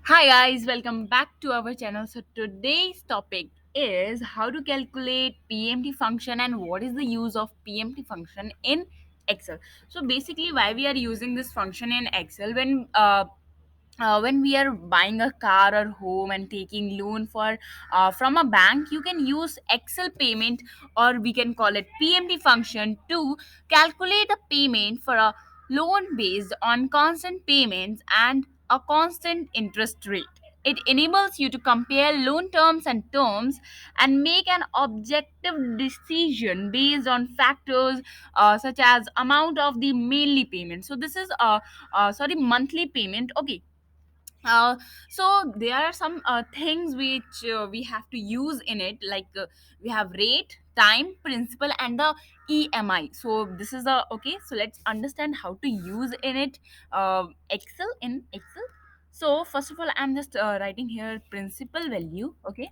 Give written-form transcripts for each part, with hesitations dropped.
Hi guys, welcome back to our channel. So today's topic is how to calculate PMT function and what is the use of PMT function in Excel. So basically why we are using this function in Excel when we are buying a car or home and taking loan for from a bank, you can use Excel payment, or we can call it PMT function, to calculate a payment for a loan based on constant payments and a constant interest rate. It enables you to compare loan terms and make an objective decision based on factors such as amount of the mainly payment. So this is monthly payment. Okay. uh, so there are some things which we have to use in it, like we have rate, time, principal, and the EMI. So this is the okay, so let's understand how to use in it, Excel. So first of all, I'm just writing here principal value. Okay,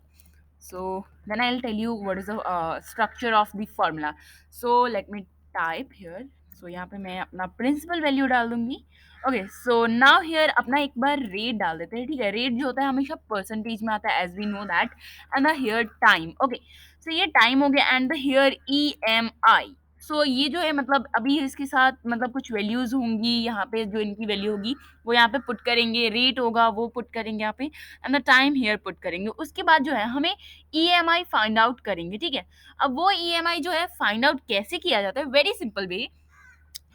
so then I'll tell you what is the structure of the formula. So let me type here. So यहाँ पे मैं अपना principal value डाल दूंगी. Okay, so now here अपना एक बार rate डाल देते हैं. ठीक है, रेट जो होता है हमेशा परसेंटेज में आता है, as we know that. And the here time. Okay, so ये टाइम हो गया. And the here EMI. So ये जो है, मतलब अभी इसके साथ मतलब कुछ वैल्यूज होंगी यहाँ पे, जो इनकी वैल्यू होगी वो यहाँ पे पुट करेंगे, रेट होगा वो पुट करेंगे यहाँ पे, and the time here put करेंगे. उसके बाद जो है हमें EMI फाइंड आउट करेंगे. ठीक है, अब वो EMI जो है फाइंड आउट कैसे किया जाता है, very simple way.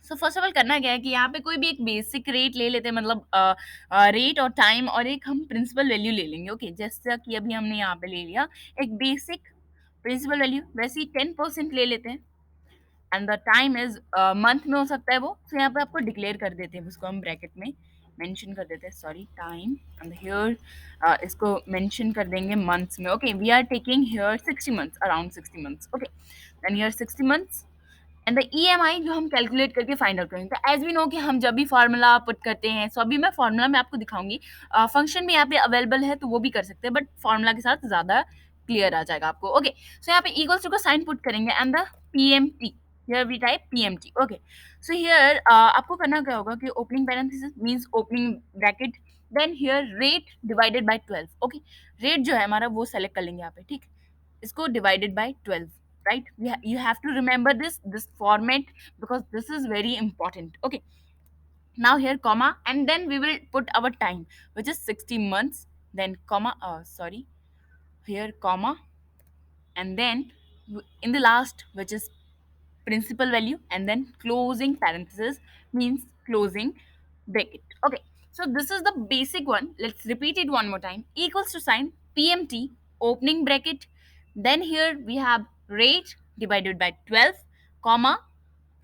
So first of all करना क्या है कि यहाँ पे कोई भी एक बेसिक रेट ले लेते हैं, मतलब रेट और टाइम, और एक हम प्रिंसिपल वैल्यू ले लेंगे. ओके, जैसा कि अभी हमने यहाँ पे ले लिया एक बेसिक प्रिंसिपल वैल्यू, वैसे ही 10% ले लेते हैं. And the time is month में हो सकता है वो, तो यहाँ पे आपको डिक्लेयर कर देते हैं, उसको हम ब्रैकेट में मेंशन कर देते हैं, सॉरी, टाइम. एंड हियर इसको मेंशन कर देंगे मंथ्स में. Okay, we are taking here 60 months, around 60 months. Okay, then here 60 months and the EMI जो हम कैलकुलेट करके फाइंड आउट करेंगे. तो एज वी नो कि हम जब भी फार्मूला पुट करते हैं, सो अभी मैं फार्मूला में आपको दिखाऊंगी. फंक्शन भी यहाँ पे अवेलेबल है तो वो भी कर सकते हैं, बट फार्मूला के साथ ज्यादा क्लियर आ जाएगा आपको. ओके, सो यहाँ पे इक्वल्स टू का साइन पुट करेंगे and the PMT. Here we type PMT. Okay, so here आपको करना क्या होगा कि opening parenthesis means opening bracket, then here rate divided by 12. Okay, rate जो है हमारा वो सेलेक्ट कर लेंगे यहाँ पे. ठीक, इसको divided by 12, right? You have to remember this format because this is very important. Okay, now here comma, and then we will put our time, which is 60 months, then comma, sorry, here comma, and then in the last, which is principal value, and then closing parenthesis means closing bracket. Okay, so this is the basic one. Let's repeat it one more time. Equals to sign, PMT, opening bracket, then here we have rate divided by 12, comma,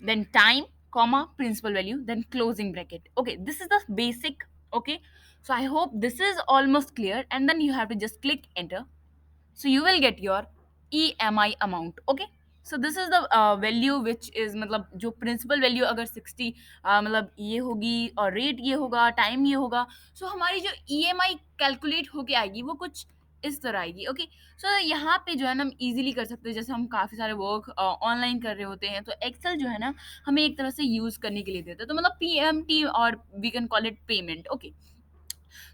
then time, comma, principal value, then closing bracket. Okay, this is the basic. Okay, so I hope this is almost clear, and then you have to just click enter, so you will get your EMI amount. Okay, so this is the value which is, मतलब जो principal value अगर 60 मतलब ये होगी और rate ये होगा, time ये होगा, so हमारी जो EMI calculate होके आएगी वो कुछ इस तरह आएगी. ओके, सो यहाँ पे जो है ना हम इजीली कर सकते हैं, जैसे हम काफ़ी सारे वर्क ऑनलाइन कर रहे होते हैं, तो एक्सेल जो है ना हमें एक तरह से यूज़ करने के लिए देता है, तो मतलब PMT, और we can call it payment. Okay,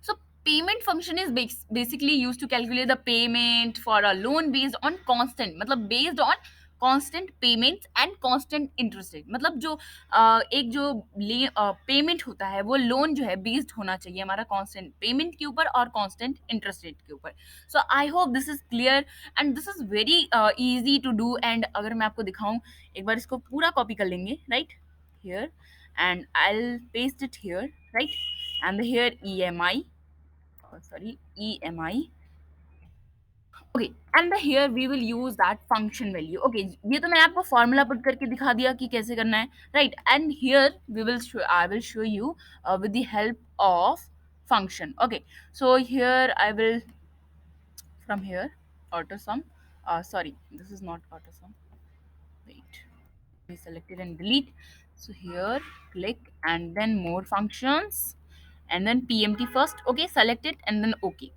so payment function is basically used to calculate the payment for a loan based on constant, मतलब based on constant payments and constant interest rate. मतलब जो एक जो payment होता है वो loan जो है बेस्ड होना चाहिए हमारा कांस्टेंट पेमेंट के ऊपर और कांस्टेंट इंटरेस्ट रेट के ऊपर. So I hope this is clear and this is very easy to do. And अगर मैं आपको दिखाऊं, एक बार इसको पूरा कॉपी कर लेंगे, right, here, and I will paste it here, right, and here EMI, sorry, EMI. Okay, and here we will use that function value. Okay, ये तो मैं आपको formula put करके दिखा दिया कि कैसे करना है, right? And here we will I will show you with the help of function. Okay, so here I will, from here, auto sum. Sorry, this is not auto sum. Wait, we select it and delete. So here click and then more functions and then PMT first. Okay, select it and then OK.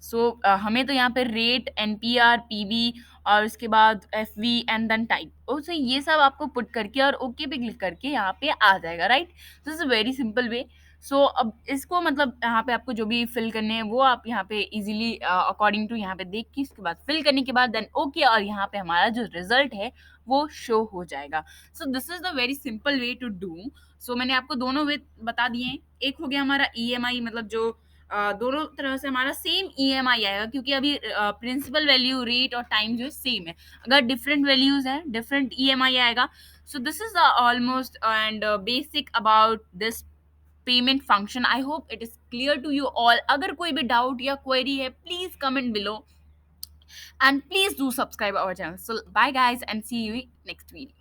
सो हमें तो यहाँ पे rate, NPR, PV, और उसके बाद FV and then type, और सो ये सब आपको पुट करके और ओके पे क्लिक करके यहाँ पे आ जाएगा, right. This is a very simple way. So अब इसको मतलब यहाँ पे आपको जो भी फिल करने हैं वो आप यहाँ पे इजीली अकॉर्डिंग टू यहाँ पे देख के इसके बाद फिल करने के बाद देन ओके, और यहाँ पे हमारा जो रिजल्ट है वो शो हो जाएगा। So this is the very simple way to do. So मैंने आपको दोनों वे बता दिए हैं। एक हो गया हमारा ईएमआई, मतलब जो दोनों तरह से हमारा सेम ईएमआई आएगा, क्योंकि अभी प्रिंसिपल वैल्यू, रेट और टाइम जो है सेम है। अगर डिफरेंट वैल्यूज है डिफरेंट ईएमआई आएगा। So this is almost and basic about this payment function. I hope it is clear to you all. अगर कोई भी डाउट या क्वेरी है please comment below, and please do subscribe our channel. So bye guys and see you next video.